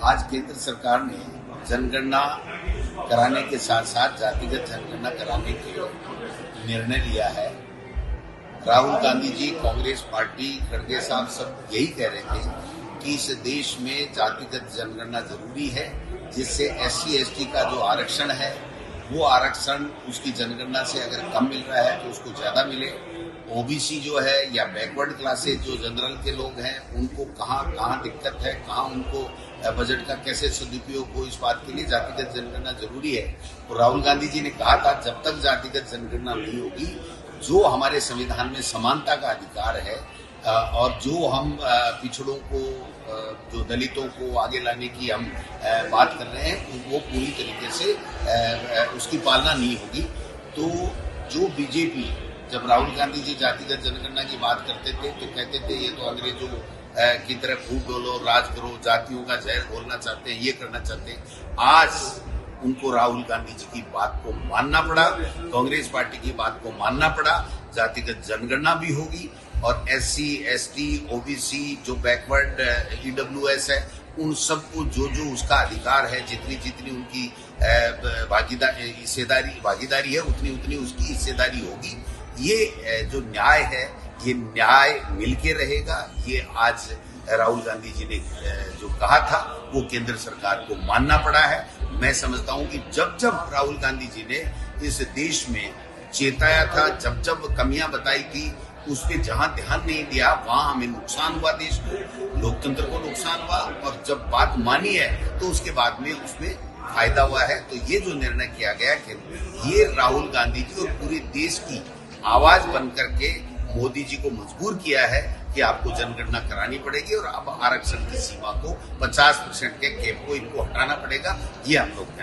आज केंद्र सरकार ने जनगणना कराने के साथ साथ जातिगत जनगणना कराने के निर्णय लिया है। राहुल गांधी जी, कांग्रेस पार्टी, खड़गे साहब सब यही कह रहे थे कि इस देश में जातिगत जनगणना जरूरी है, जिससे SC ST का जो आरक्षण है वो आरक्षण उसकी जनगणना से अगर कम मिल रहा है तो उसको ज्यादा मिले। OBC जो है या बैकवर्ड क्लासेज जो जनरल के लोग हैं उनको कहाँ दिक्कत है, कहाँ उनको बजट का कैसे सदुपयोग हो, इस बात के लिए जातिगत जनगणना जरूरी है। तो राहुल गांधी जी ने कहा था जब तक जातिगत जनगणना नहीं होगी, जो हमारे संविधान में समानता का अधिकार है और जो हम पिछड़ों को, जो दलितों को आगे लाने की हम बात कर रहे हैं, वो पूरी तरीके से उसकी पालना नहीं होगी। तो जो बीजेपी, जब राहुल गांधी जी जातिगत जनगणना की बात करते थे तो कहते थे ये तो अंग्रेजों की तरह फूट डोलो, राज करो, जातियों का जहर घोलना चाहते हैं, ये करना चाहते हैं। आज उनको राहुल गांधी जी की बात को मानना पड़ा, कांग्रेस पार्टी की बात को मानना पड़ा। जातिगत जनगणना भी होगी और SC ST OBC जो बैकवर्ड EWS है, उन सबको जो उसका अधिकार है, जितनी उनकी भागीदारी है, उतनी उसकी हिस्सेदारी होगी। ये जो न्याय है, ये न्याय मिलके रहेगा। ये आज राहुल गांधी जी ने जो कहा था वो केंद्र सरकार को मानना पड़ा है। मैं समझता हूं कि जब राहुल गांधी जी ने इस देश में चेताया था, जब कमियां बताई थी, उस पर जहां ध्यान नहीं दिया वहां हमें नुकसान हुआ, देश को, लोकतंत्र को नुकसान हुआ। और जब बात मानी है तो उसके बाद में उसमें फायदा हुआ है। तो ये जो निर्णय किया गया कि ये राहुल गांधी जी और पूरे देश की आवाज बन करके मोदी जी को मजबूर किया है कि आपको जनगणना करानी पड़ेगी और अब आरक्षण की सीमा को 50% के कैप को इनको हटाना पड़ेगा। ये हम लोग